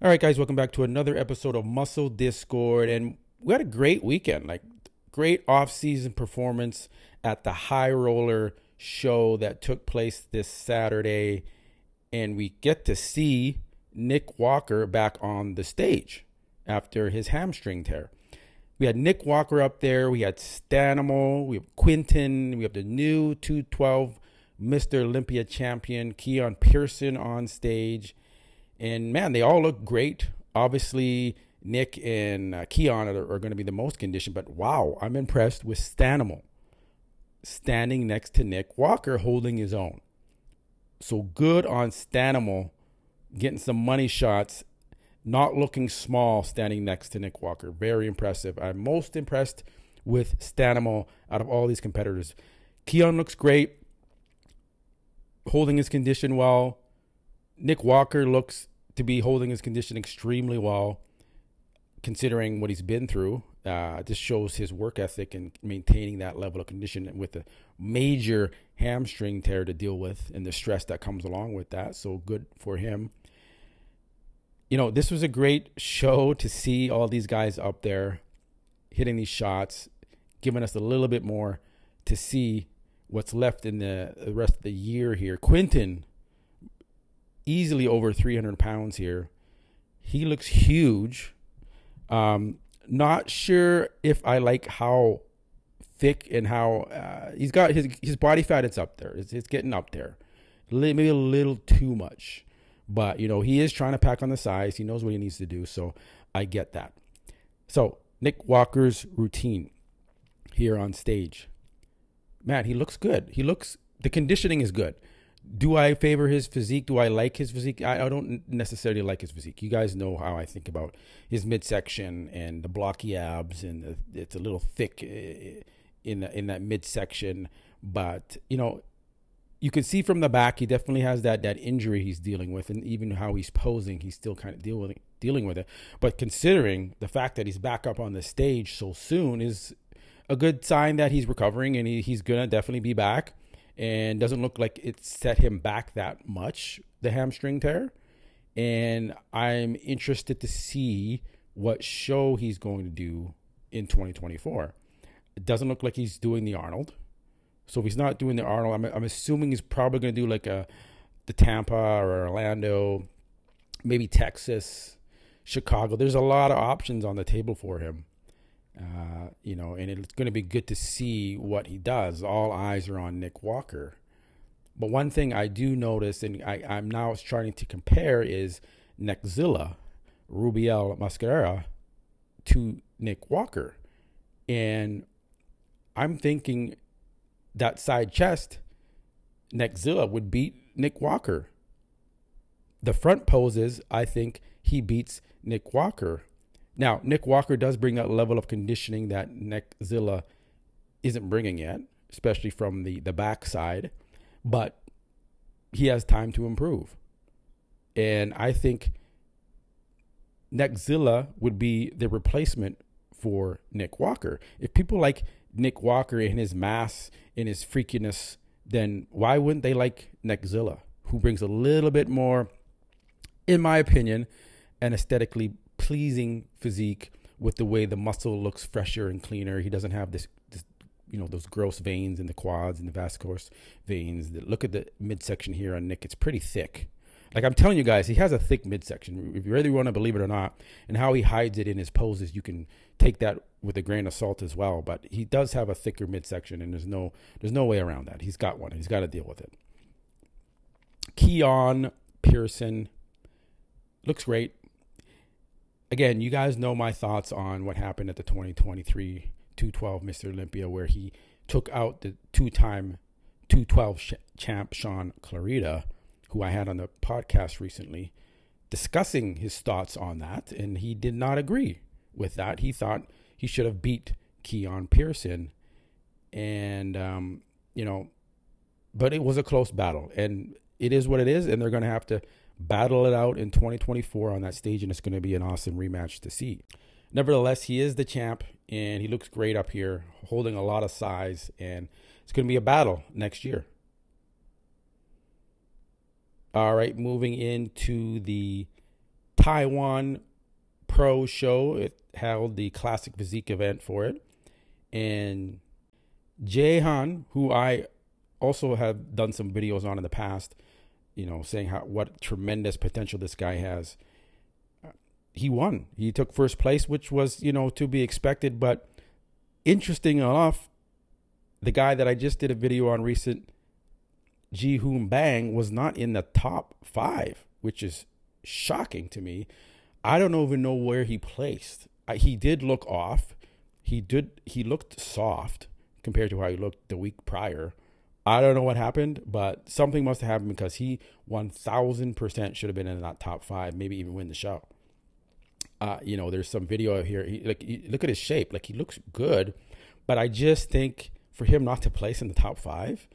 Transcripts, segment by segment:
All right, guys, welcome back to another episode of Muscle Discord. And we had a great weekend, like great off-season performance at the High Roller show that took place this Saturday. And we get to see Nick Walker back on the stage after his hamstring tear. We had Nick Walker up there. We had Stanimal. We have Quinton. We have the new 212 Mr. Olympia champion, Keone Pearson, on stage. And, man, they all look great. Obviously, Nick and Keone are going to be the most conditioned. But, wow, I'm impressed with Stanimal standing next to Nick Walker holding his own. So good on Stanimal getting some money shots, not looking small standing next to Nick Walker. Very impressive. I'm most impressed with Stanimal out of all these competitors. Keone looks great, holding his condition well. Nick Walker looks to be holding his condition extremely well, considering what he's been through. This shows his work ethic and maintaining that level of condition with a major hamstring tear to deal with and the stress that comes along with that. So good for him. You know, this was a great show to see all these guys up there hitting these shots, giving us a little bit more to see what's left in the rest of the year here. Quinton, easily over 300 pounds here. He looks huge. Not sure if I like how thick and how he's got his body fat. It's up there. It's getting up there. Maybe a little too much. But, you know, he is trying to pack on the size. He knows what he needs to do. So I get that. So Nick Walker's routine here on stage. Man, he looks good. The conditioning is good. Do I favor his physique? Do I like his physique? I don't necessarily like his physique. You guys know how I think about his midsection and the blocky abs, and it's a little thick in that midsection. But, you know, you can see from the back, he definitely has that injury he's dealing with, and even how he's posing, he's still kind of dealing with it. But considering the fact that he's back up on the stage so soon is a good sign that he's recovering, and he's going to definitely be back. And doesn't look like it set him back that much, the hamstring tear. And I'm interested to see what show he's going to do in 2024. It doesn't look like he's doing the Arnold. So if he's not doing the Arnold, I'm assuming he's probably going to do like the Tampa or Orlando, maybe Texas, Chicago. There's a lot of options on the table for him. You know, and it's going to be good to see what he does. All eyes are on Nick Walker. But one thing I do notice, and I'm now starting to compare, is Neckzilla, Rubiel Mascarera, to Nick Walker. And I'm thinking that side chest, Neckzilla would beat Nick Walker. The front poses, I think he beats Nick Walker. Now, Nick Walker does bring that level of conditioning that Neckzilla isn't bringing yet, especially from the backside, but he has time to improve. And I think Neckzilla would be the replacement for Nick Walker. If people like Nick Walker and his mass and his freakiness, then why wouldn't they like Neckzilla, who brings a little bit more, in my opinion, an aesthetically pleasing physique with the way the muscle looks fresher and cleaner. He doesn't have this you know, those gross veins in the quads and the vascular veins. Look at the midsection here on Nick. It's pretty thick. Like I'm telling you guys, he has a thick midsection. If you really want to believe it or not, and how he hides it in his poses, you can take that with a grain of salt as well. But he does have a thicker midsection, and there's no way around that. He's got one. He's got to deal with it. Keone Pearson looks great. Again, you guys know my thoughts on what happened at the 2023 212 Mr. Olympia, where he took out the two-time 212 champ Sean Clarita, who I had on the podcast recently, discussing his thoughts on that, and he did not agree with that. He thought he should have beat Keone Pearson, and you know, but it was a close battle, and it is what it is, and they're going to have to battle it out in 2024 on that stage, and it's going to be an awesome rematch to see. Nevertheless, he is the champ, and he looks great up here, holding a lot of size, and it's going to be a battle next year. All right, moving into the Taiwan Pro show. It held the classic physique event for it. And Jaehan, who I also have done some videos on in the past, saying what tremendous potential this guy has. He won. He took first place, which was, to be expected. But interesting enough, the guy that I just did a video on recent, Ji Hoon Bang, was not in the top 5, which is shocking to me. I don't even know where he placed. He did look off. He looked soft compared to how he looked the week prior. I don't know what happened, but something must have happened, because he 1000% should have been in that top 5, maybe even win the show. There's some video here. Look at his shape. Like, he looks good, but I just think for him not to place in the top 5,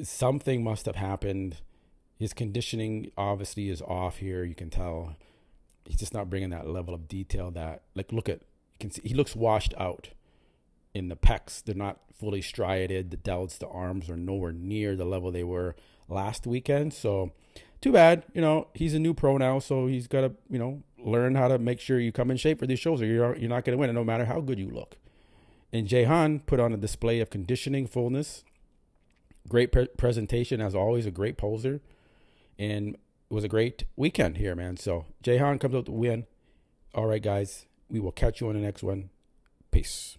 something must have happened. His conditioning obviously is off here. You can tell he's just not bringing that level of detail that, you can see he looks washed out in the pecs. They're not fully striated. The delts, the arms are nowhere near the level they were last weekend. So too bad. He's a new pro now, so he's got to, learn how to make sure you come in shape for these shows, or you're not going to win, no matter how good you look. And Jaehan put on a display of conditioning, fullness, great presentation, as always, a great poser, and it was a great weekend here, man. So Jaehan comes out to win. All right, guys, we will catch you on the next one. Peace.